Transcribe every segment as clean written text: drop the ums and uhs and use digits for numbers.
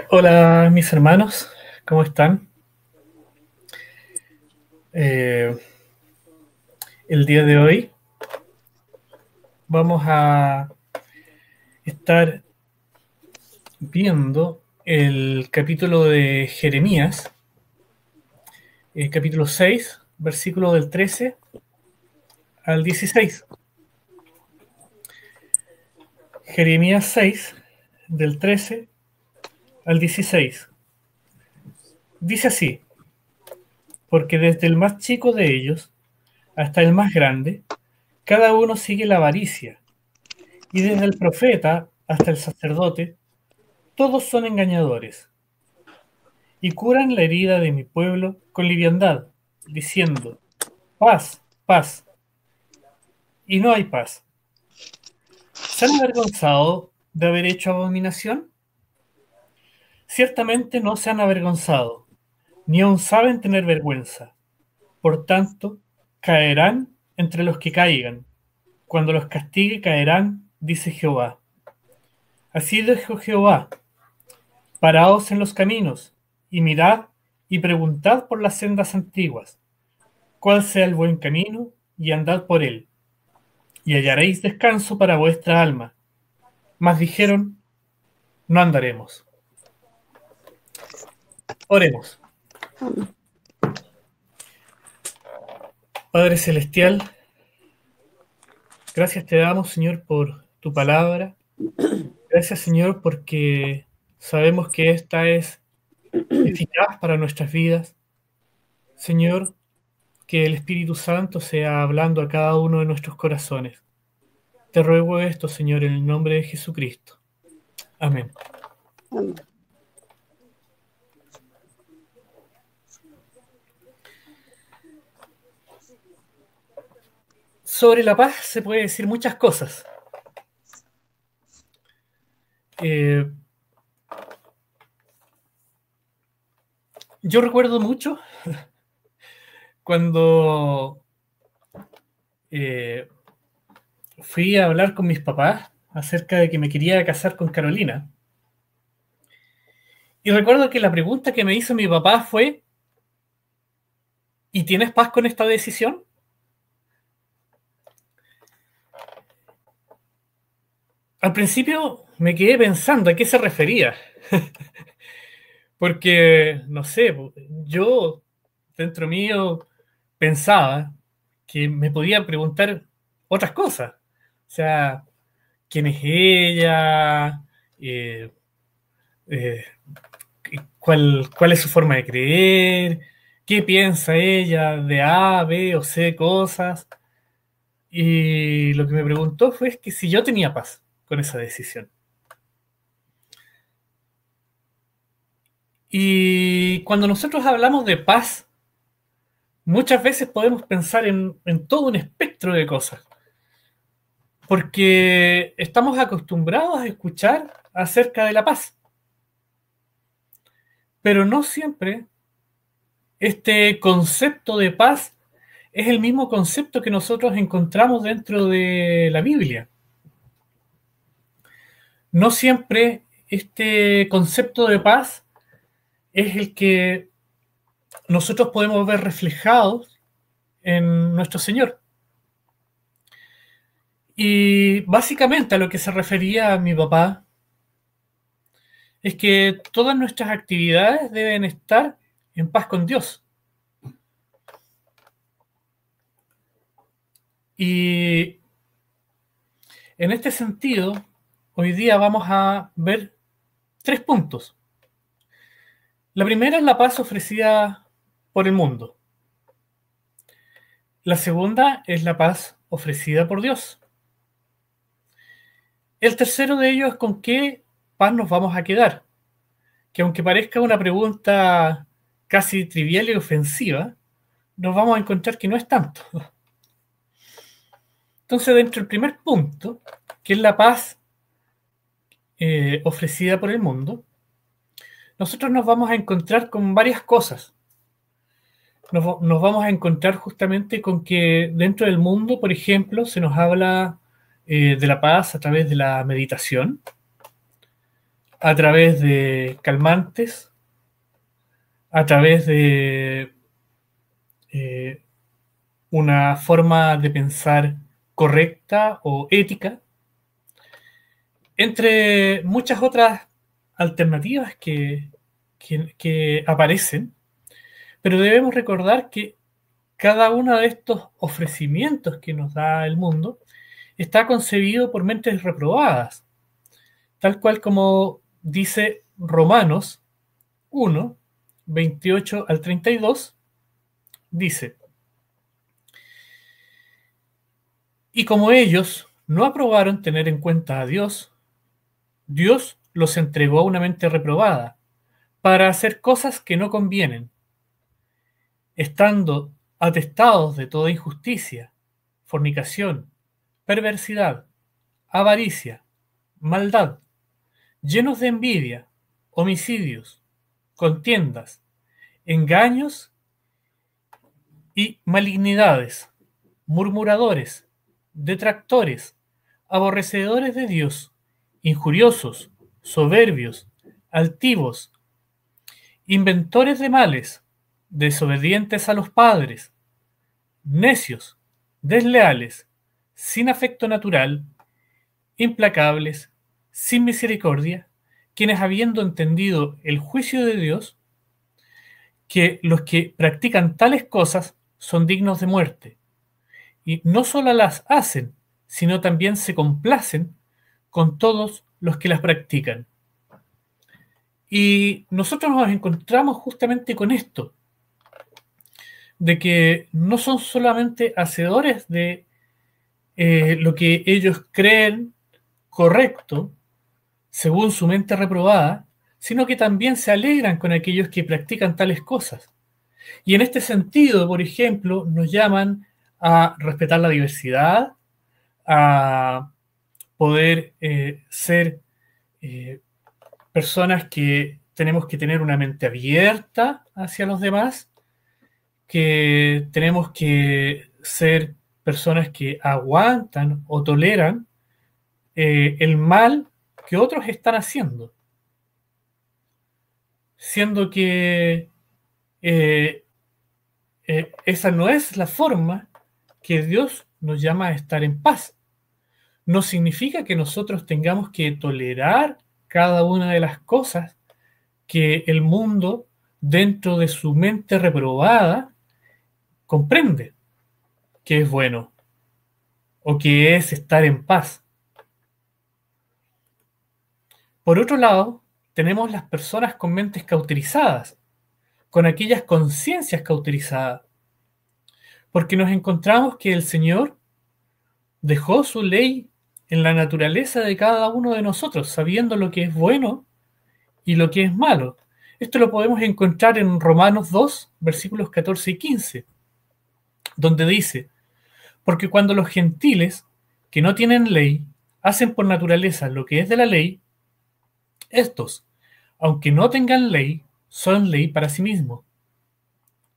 Hola mis hermanos, ¿cómo están? Eh, el día de hoy vamos a estar viendo el capítulo de Jeremías, capítulo 6, versículo del 13 al 16. Jeremías 6, del 13 al 16. Dice así: porque desde el más chico de ellos hasta el más grande, cada uno sigue la avaricia, y desde el profeta hasta el sacerdote, todos son engañadores, y curan la herida de mi pueblo con liviandad, diciendo, paz, paz, y no hay paz. ¿Se han avergonzado de haber hecho abominación? Ciertamente no se han avergonzado, ni aun saben tener vergüenza. Por tanto, caerán entre los que caigan. Cuando los castigue caerán, dice Jehová. Así dijo Jehová: paraos en los caminos, y mirad y preguntad por las sendas antiguas, cuál sea el buen camino, y andad por él, y hallaréis descanso para vuestra alma. Mas dijeron, no andaremos. Oremos. Padre Celestial, gracias te damos, Señor, por tu palabra. Gracias, Señor, porque sabemos que esta es eficaz para nuestras vidas. Señor, que el Espíritu Santo sea hablando a cada uno de nuestros corazones. Te ruego esto, Señor, en el nombre de Jesucristo. Amén. Amén. Sobre la paz se puede decir muchas cosas. Eh, yo recuerdo mucho cuando eh, fui a hablar con mis papás acerca de que me quería casar con Carolina. Y recuerdo que la pregunta que me hizo mi papá fue, ¿y tienes paz con esta decisión? Al principio me quedé pensando a qué se refería, porque, no sé, yo dentro mío pensaba que me podía preguntar otras cosas. O sea, ¿quién es ella? Eh, eh, ¿cuál es su forma de creer? ¿Qué piensa ella de A, B o C cosas? Y lo que me preguntó fue que si yo tenía paz con esa decisión. Y cuando nosotros hablamos de paz, muchas veces podemos pensar en todo un espectro de cosas, porque estamos acostumbrados a escuchar acerca de la paz, pero no siempre este concepto de paz es el mismo concepto que nosotros encontramos dentro de la Biblia. No siempre este concepto de paz es el que nosotros podemos ver reflejado en nuestro Señor. Y básicamente a lo que se refería a mi papá es que todas nuestras actividades deben estar en paz con Dios. Y en este sentido, hoy día vamos a ver tres puntos. La primera es la paz ofrecida por el mundo. La segunda es la paz ofrecida por Dios. El tercero de ellos es con qué paz nos vamos a quedar, que aunque parezca una pregunta casi trivial y ofensiva, nos vamos a encontrar que no es tanto. Entonces, dentro del primer punto, que es la paz ofrecida por el mundo, nosotros nos vamos a encontrar con varias cosas. Nos vamos a encontrar justamente con que dentro del mundo, por ejemplo, se nos habla de la paz a través de la meditación, a través de calmantes, a través de una forma de pensar correcta o ética, entre muchas otras alternativas que aparecen, pero debemos recordar que cada uno de estos ofrecimientos que nos da el mundo está concebido por mentes reprobadas, tal cual como dice Romanos 1, 28 al 32, dice: y como ellos no aprobaron tener en cuenta a Dios, Dios los entregó a una mente reprobada para hacer cosas que no convienen, estando atestados de toda injusticia, fornicación, perversidad, avaricia, maldad, llenos de envidia, homicidios, contiendas, engaños y malignidades, murmuradores, detractores, aborrecedores de Dios, injuriosos, soberbios, altivos, inventores de males, desobedientes a los padres, necios, desleales, sin afecto natural, implacables, sin misericordia, quienes habiendo entendido el juicio de Dios, que los que practican tales cosas son dignos de muerte, y no solo las hacen, sino también se complacen con todos los que las practican. Y nosotros nos encontramos justamente con esto, de que no son solamente hacedores de lo que ellos creen correcto, según su mente reprobada, sino que también se alegran con aquellos que practican tales cosas. Y en este sentido, por ejemplo, nos llaman a respetar la diversidad, a poder ser eh, personas que tenemos que tener una mente abierta hacia los demás, que tenemos que ser personas que aguantan o toleran el mal que otros están haciendo, siendo que eh, esa no es la forma que Dios nos llama a estar en paz. No significa que nosotros tengamos que tolerar cada una de las cosas que el mundo, dentro de su mente reprobada, comprende que es bueno o que es estar en paz. Por otro lado, tenemos las personas con mentes cauterizadas, con aquellas conciencias cauterizadas, porque nos encontramos que el Señor dejó su ley en la naturaleza de cada uno de nosotros, sabiendo lo que es bueno y lo que es malo. Esto lo podemos encontrar en Romanos 2, versículos 14 y 15, donde dice: porque cuando los gentiles, que no tienen ley, hacen por naturaleza lo que es de la ley, estos, aunque no tengan ley, son ley para sí mismos,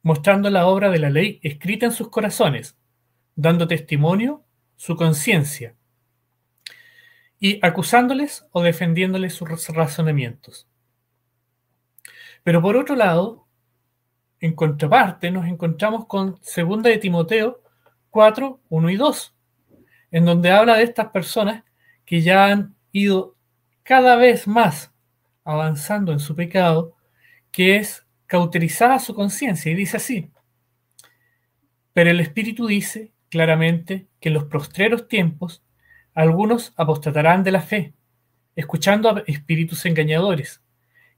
mostrando la obra de la ley escrita en sus corazones, dando testimonio su conciencia, y acusándoles o defendiéndoles sus razonamientos. Pero por otro lado, en contraparte, nos encontramos con 2 de Timoteo 4, 1 y 2, en donde habla de estas personas que ya han ido cada vez más avanzando en su pecado, que es cauterizada su conciencia, y dice así: pero el Espíritu dice claramente que en los postreros tiempos algunos apostatarán de la fe, escuchando a espíritus engañadores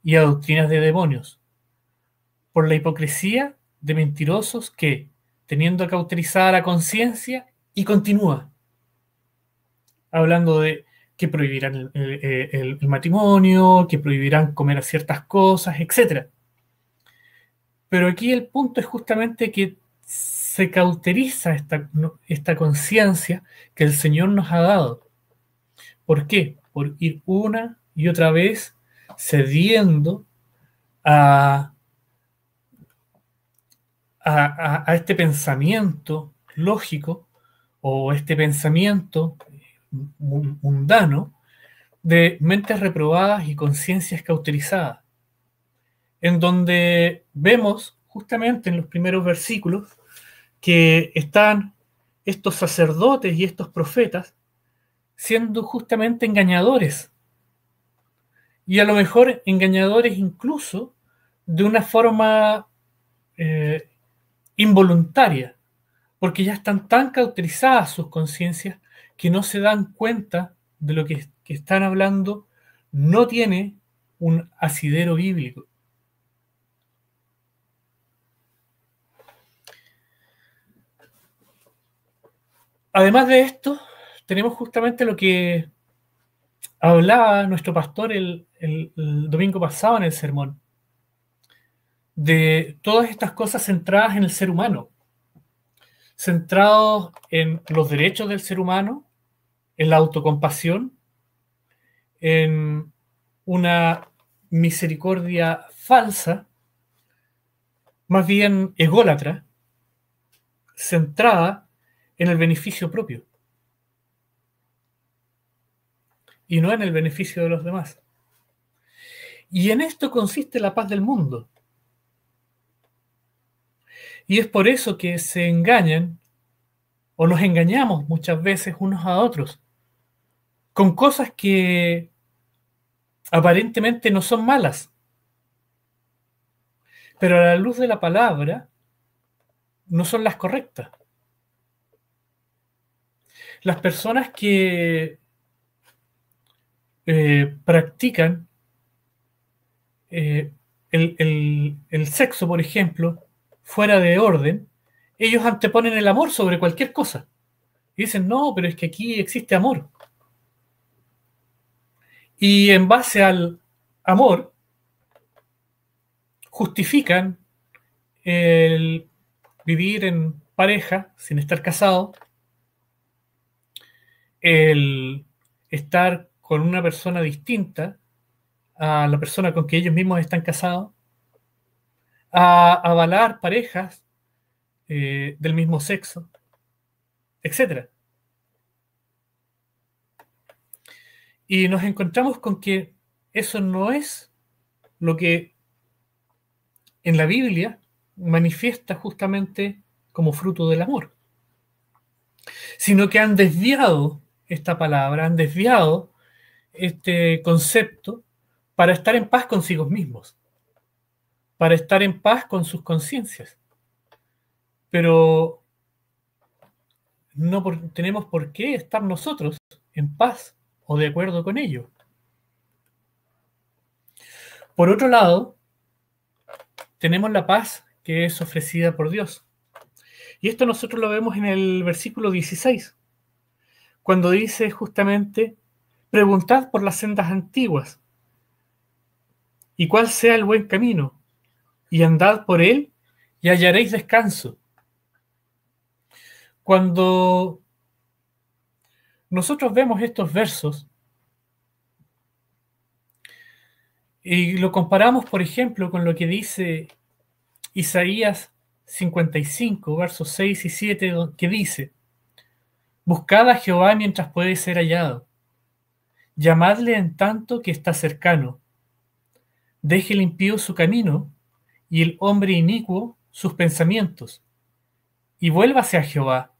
y a doctrinas de demonios, por la hipocresía de mentirosos que, teniendo cauterizada la conciencia, y continúa hablando de que prohibirán el matrimonio, que prohibirán comer a ciertas cosas, etcétera. Pero aquí el punto es justamente que se cauteriza esta conciencia que el Señor nos ha dado. ¿Por qué? Por ir una y otra vez cediendo a, a este pensamiento lógico o este pensamiento mundano de mentes reprobadas y conciencias cauterizadas, en donde vemos justamente en los primeros versículos que están estos sacerdotes y estos profetas siendo justamente engañadores, y a lo mejor engañadores incluso de una forma eh, involuntaria, porque ya están tan cauterizadas sus conciencias que no se dan cuenta de lo que están hablando, no tiene un asidero bíblico. Además de esto, tenemos justamente lo que hablaba nuestro pastor el domingo pasado en el sermón, de todas estas cosas centradas en el ser humano, centrados en los derechos del ser humano, en la autocompasión, en una misericordia falsa, más bien ególatra, centrada en el beneficio propio y no en el beneficio de los demás. Y en esto consiste la paz del mundo. Y es por eso que se engañan o nos engañamos muchas veces unos a otros con cosas que aparentemente no son malas, pero a la luz de la palabra no son las correctas. Las personas que practican el sexo, por ejemplo, fuera de orden, ellos anteponen el amor sobre cualquier cosa. Y dicen, no, pero es que aquí existe amor. Y en base al amor, justifican el vivir en pareja sin estar casado, el estar con una persona distinta a la persona con que ellos mismos están casados, a avalar parejas del mismo sexo, etcétera. Y nos encontramos con que eso no es lo que en la Biblia manifiesta justamente como fruto del amor, sino que han desviado esta palabra, han desviado este concepto para estar en paz consigo mismos, para estar en paz con sus conciencias. Pero no tenemos por qué estar nosotros en paz o de acuerdo con ello. Por otro lado, tenemos la paz que es ofrecida por Dios. Y esto nosotros lo vemos en el versículo 16, cuando dice justamente, preguntad por las sendas antiguas y cuál sea el buen camino, y andad por él y hallaréis descanso. Cuando nosotros vemos estos versos y lo comparamos, por ejemplo, con lo que dice Isaías 55, versos 6 y 7, que dice, buscad a Jehová mientras puede ser hallado, llamadle en tanto que está cercano, deje el impío su camino y el hombre inicuo sus pensamientos, y vuélvase a Jehová,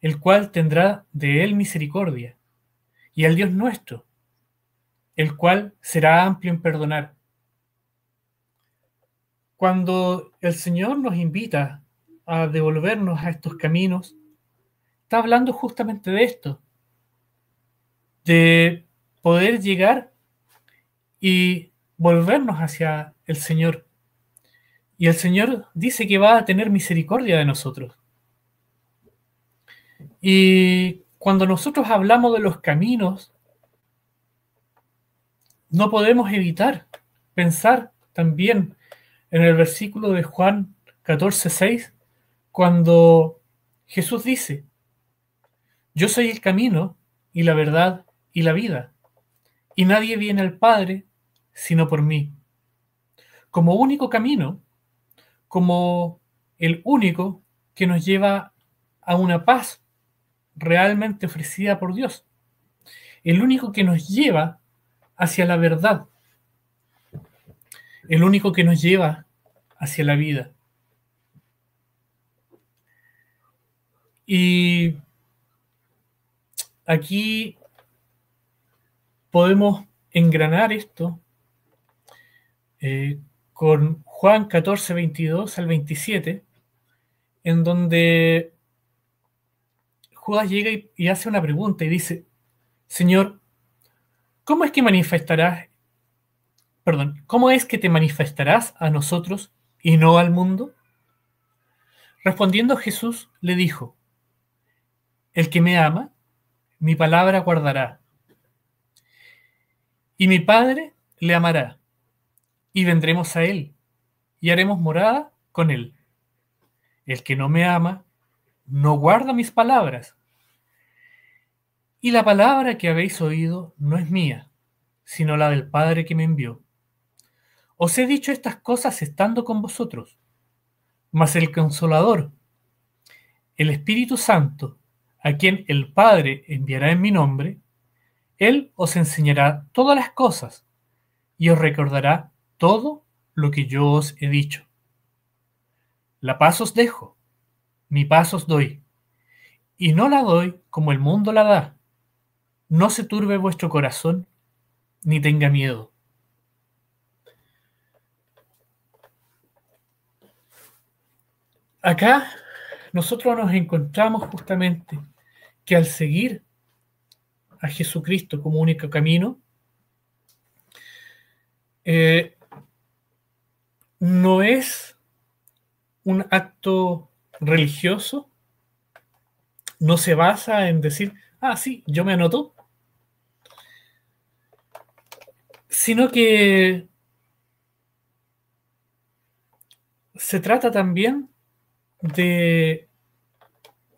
el cual tendrá de él misericordia, y al Dios nuestro, el cual será amplio en perdonar. Cuando el Señor nos invita a devolvernos a estos caminos, está hablando justamente de esto, de poder llegar y volvernos hacia el Señor. Y el Señor dice que va a tener misericordia de nosotros. Y cuando nosotros hablamos de los caminos, no podemos evitar pensar también en el versículo de Juan 14:6, cuando Jesús dice, yo soy el camino y la verdad y la vida, y nadie viene al Padre sino por mí. Como único camino, como el único que nos lleva a una paz realmente ofrecida por Dios. el único que nos lleva hacia la verdad, el único que nos lleva hacia la vida. Y aquí podemos engranar esto con Juan 14, 22 al 27, en donde Judas llega y hace una pregunta y dice: Señor, ¿cómo es que ¿cómo es que te manifestarás a nosotros y no al mundo? Respondiendo Jesús le dijo: El que me ama, mi palabra guardará, y mi Padre le amará, y vendremos a él, y haremos morada con él. El que no me ama, no guarda mis palabras, y la palabra que habéis oído no es mía, sino la del Padre que me envió. Os he dicho estas cosas estando con vosotros, mas el Consolador, el Espíritu Santo, a quien el Padre enviará en mi nombre, Él os enseñará todas las cosas y os recordará todo lo que yo os he dicho. La paz os dejo, mi paz os doy, y no la doy como el mundo la da. No se turbe vuestro corazón, ni tenga miedo. Acá nosotros nos encontramos justamente que al seguir a Jesucristo como único camino, no es un acto religioso, no se basa en decir, sí, yo me anoto, sino que se trata también de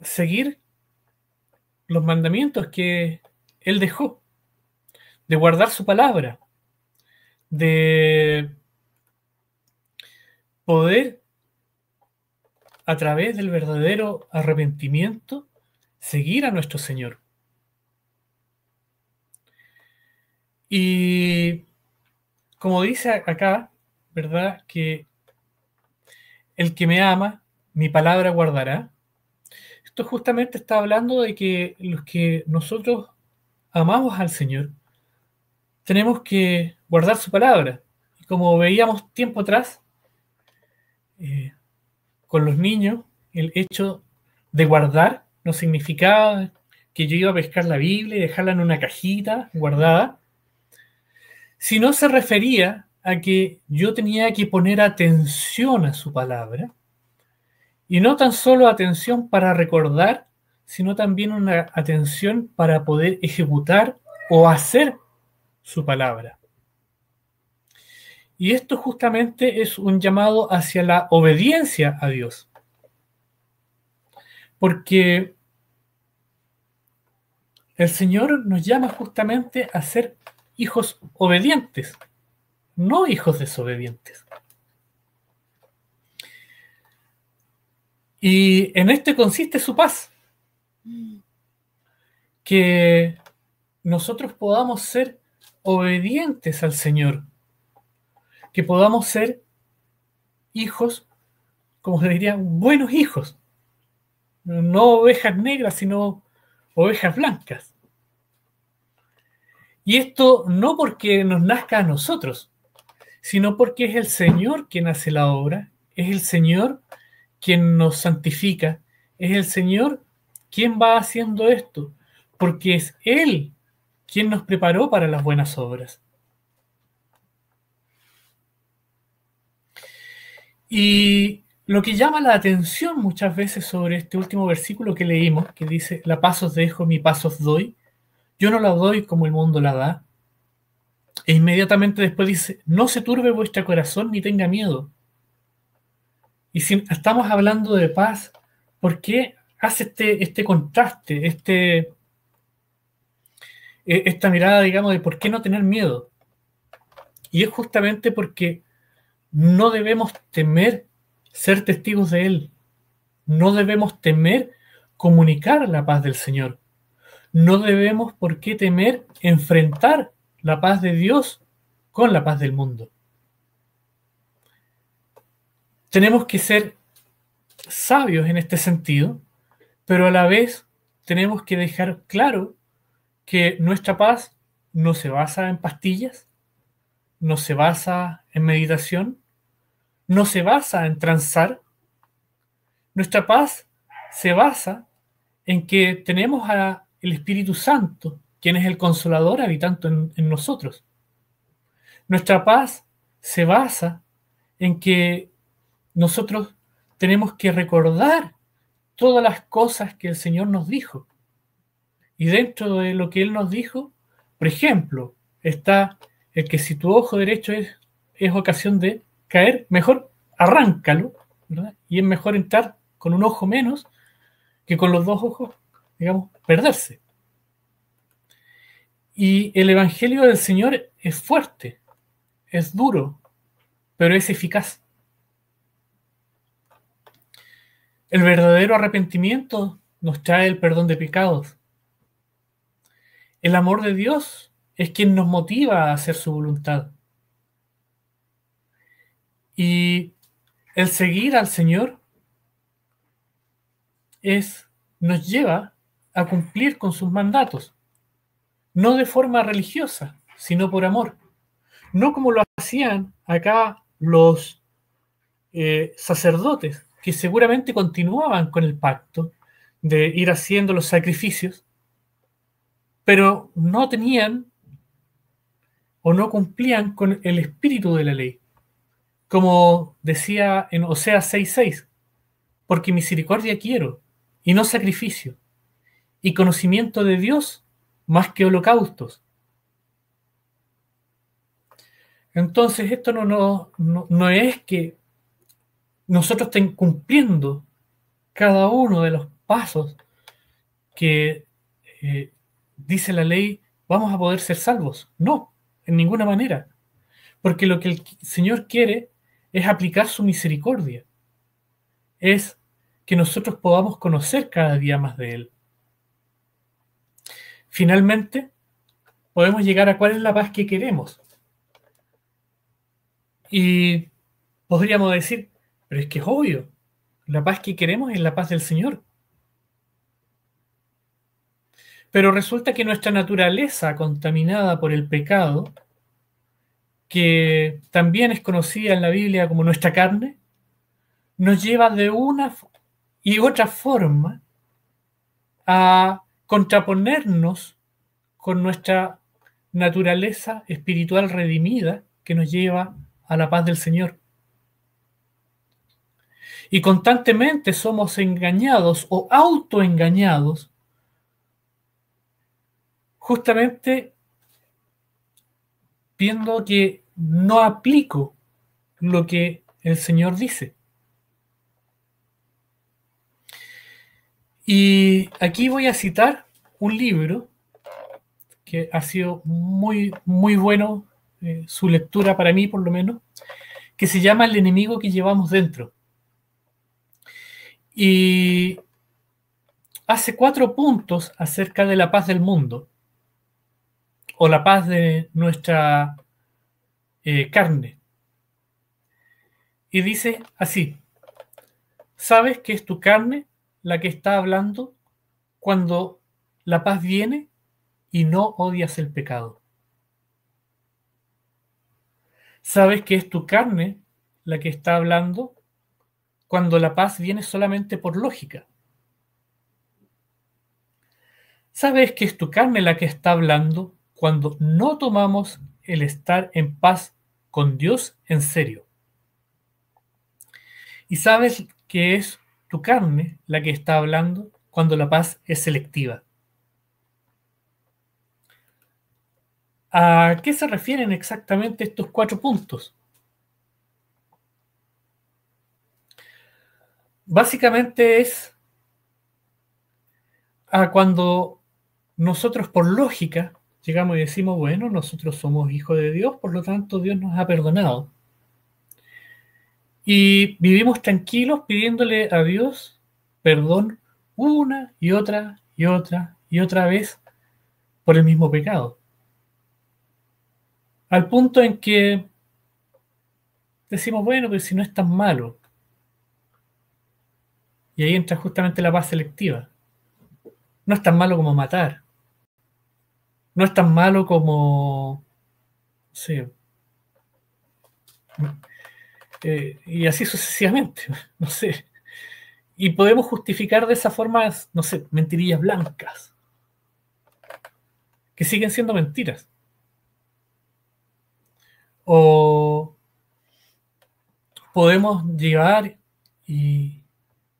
seguir los mandamientos que Él dejó, de guardar su palabra, de poder, a través del verdadero arrepentimiento, seguir a nuestro Señor. Y como dice acá, ¿verdad? Que el que me ama, mi palabra guardará. Esto justamente está hablando de que los que nosotros amamos al Señor, tenemos que guardar su palabra. Y como veíamos tiempo atrás, con los niños, el hecho de guardar no significaba que yo iba a pescar la Biblia y dejarla en una cajita guardada, sino se refería a que yo tenía que poner atención a su palabra, y no tan solo atención para recordar, sino también una atención para poder ejecutar o hacer su palabra. Y esto justamente es un llamado hacia la obediencia a Dios. Porque el Señor nos llama justamente a ser hijos obedientes, no hijos desobedientes. Y en este consiste su paz. Que nosotros podamos ser obedientes al Señor. Que podamos ser hijos, como se diría, buenos hijos. No ovejas negras, sino ovejas blancas. Y esto no porque nos nazca a nosotros, sino porque es el Señor quien hace la obra, es el Señor quien nos santifica, es el Señor quien va haciendo esto, porque es Él quien nos preparó para las buenas obras. Y lo que llama la atención muchas veces sobre este último versículo que leímos, que dice, la paz os dejo, mi paz os doy, yo no la doy como el mundo la da. E inmediatamente después dice, no se turbe vuestro corazón ni tenga miedo. Y si estamos hablando de paz, ¿por qué hace este contraste, esta mirada, digamos, de por qué no tener miedo? Y es justamente porque no debemos temer ser testigos de Él. No debemos temer comunicar la paz del Señor. no debemos por qué temer enfrentar la paz de Dios con la paz del mundo. Tenemos que ser sabios en este sentido, pero a la vez tenemos que dejar claro que nuestra paz no se basa en pastillas, no se basa en meditación, no se basa en transar. Nuestra paz se basa en que tenemos al Espíritu Santo, quien es el Consolador habitando en nosotros. Nuestra paz se basa en que nosotros tenemos que recordar todas las cosas que el Señor nos dijo. Y dentro de lo que Él nos dijo, por ejemplo, está el que si tu ojo derecho es ocasión de caer, mejor arráncalo, ¿verdad? Y es mejor entrar con un ojo menos que con los dos ojos, digamos, perderse. Y el Evangelio del Señor es fuerte, es duro, pero es eficaz. El verdadero arrepentimiento nos trae el perdón de pecados. El amor de Dios es quien nos motiva a hacer su voluntad. Y el seguir al Señor nos lleva a cumplir con sus mandatos, no de forma religiosa, sino por amor. No como lo hacían acá los sacerdotes, que seguramente continuaban con el pacto de ir haciendo los sacrificios, pero no tenían o no cumplían con el espíritu de la ley. Como decía en Oseas 6:6, porque misericordia quiero y no sacrificio, y conocimiento de Dios más que holocaustos. Entonces esto no es que nosotros estén cumpliendo cada uno de los pasos que dice la ley, vamos a poder ser salvos. No, en ninguna manera. Porque lo que el Señor quiere es aplicar su misericordia. Es que nosotros podamos conocer cada día más de Él. Finalmente, podemos llegar a cuál es la paz que queremos. Y podríamos decir, pero es que es obvio, la paz que queremos es la paz del Señor. Pero resulta que nuestra naturaleza contaminada por el pecado, que también es conocida en la Biblia como nuestra carne, nos lleva de una y otra forma a contraponernos con nuestra naturaleza espiritual redimida que nos lleva a la paz del Señor. Y constantemente somos engañados o autoengañados justamente viendo que no aplico lo que el Señor dice. Y aquí voy a citar un libro que ha sido muy, muy bueno, su lectura para mí por lo menos, que se llama El enemigo que llevamos dentro. Y hace 4 puntos acerca de la paz del mundo o la paz de nuestra carne. Y dice así: ¿sabes que es tu carne la que está hablando cuando la paz viene y no odias el pecado? ¿Sabes que es tu carne la que está hablando cuando la paz viene solamente por lógica? ¿Sabes que es tu carne la que está hablando cuando no tomamos el estar en paz con Dios en serio? ¿Y sabes que es tu carne la que está hablando cuando la paz es selectiva? ¿A qué se refieren exactamente estos 4 puntos? Básicamente es a cuando nosotros por lógica llegamos y decimos, bueno, nosotros somos hijos de Dios, por lo tanto Dios nos ha perdonado. Y vivimos tranquilos pidiéndole a Dios perdón una y otra y otra vez por el mismo pecado. Al punto en que decimos, bueno, pero si no es tan malo. Y ahí entra justamente la paz selectiva. No es tan malo como matar. No es tan malo como... Sí, y así sucesivamente, no sé. Y podemos justificar de esa forma, no sé, mentirillas blancas, que siguen siendo mentiras. O podemos llevar y,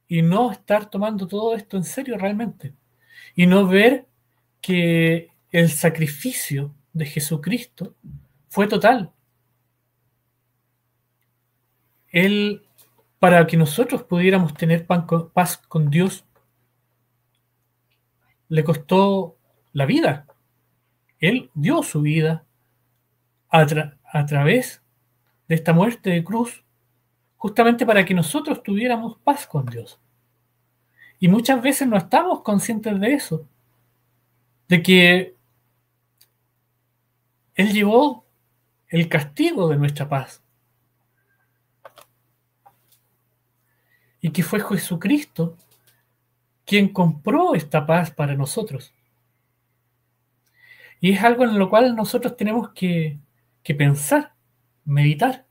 y no estar tomando todo esto en serio realmente. Y no ver que el sacrificio de Jesucristo fue total. Él, para que nosotros pudiéramos tener paz con Dios, le costó la vida. Él dio su vida a través de esta muerte de cruz, justamente para que nosotros tuviéramos paz con Dios. Y muchas veces no estamos conscientes de eso, de que Él llevó el castigo de nuestra paz y que fue Jesucristo quien compró esta paz para nosotros. Y es algo en lo cual nosotros tenemos que pensar, meditar.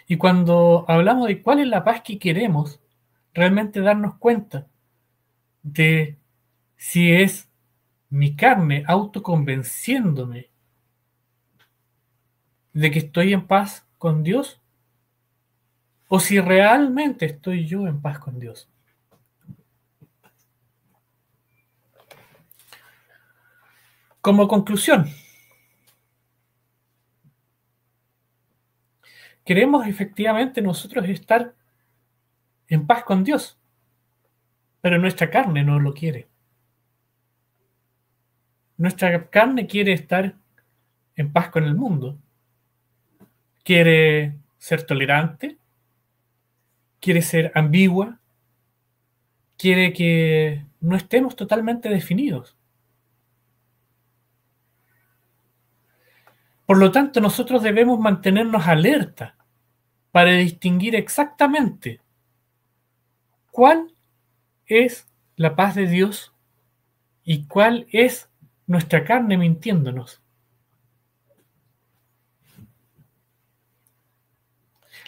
Y cuando hablamos de cuál es la paz que queremos, realmente darnos cuenta de si es mi carne autoconvenciéndome de que estoy en paz con Dios o si realmente estoy yo en paz con Dios. Como conclusión, queremos efectivamente nosotros estar en paz con Dios, pero nuestra carne no lo quiere. Nuestra carne quiere estar en paz con el mundo, quiere ser tolerante, quiere ser ambigua, quiere que no estemos totalmente definidos. Por lo tanto, nosotros debemos mantenernos alerta para distinguir exactamente cuál es la paz de Dios y cuál es nuestra carne mintiéndonos.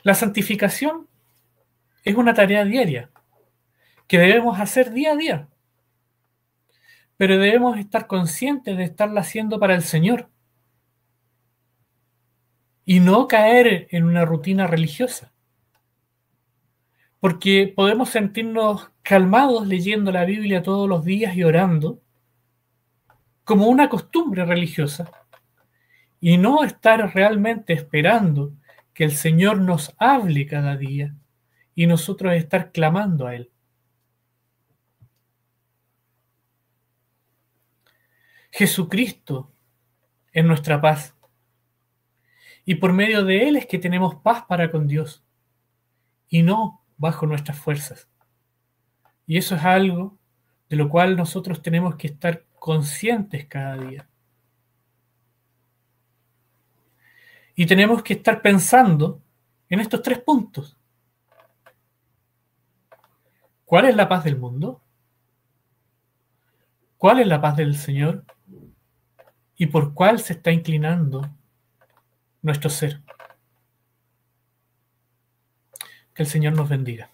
La santificación es una tarea diaria que debemos hacer día a día, pero debemos estar conscientes de estarla haciendo para el Señor y no caer en una rutina religiosa, porque podemos sentirnos calmados leyendo la Biblia todos los días y orando como una costumbre religiosa y no estar realmente esperando que el Señor nos hable cada día y nosotros estar clamando a Él. Jesucristo es nuestra paz y por medio de Él es que tenemos paz para con Dios y no bajo nuestras fuerzas. Y eso es algo de lo cual nosotros tenemos que estar conscientes cada día. Y tenemos que estar pensando en estos 3 puntos. ¿Cuál es la paz del mundo? ¿Cuál es la paz del Señor? ¿Y por cuál se está inclinando nuestro ser? Que el Señor nos bendiga.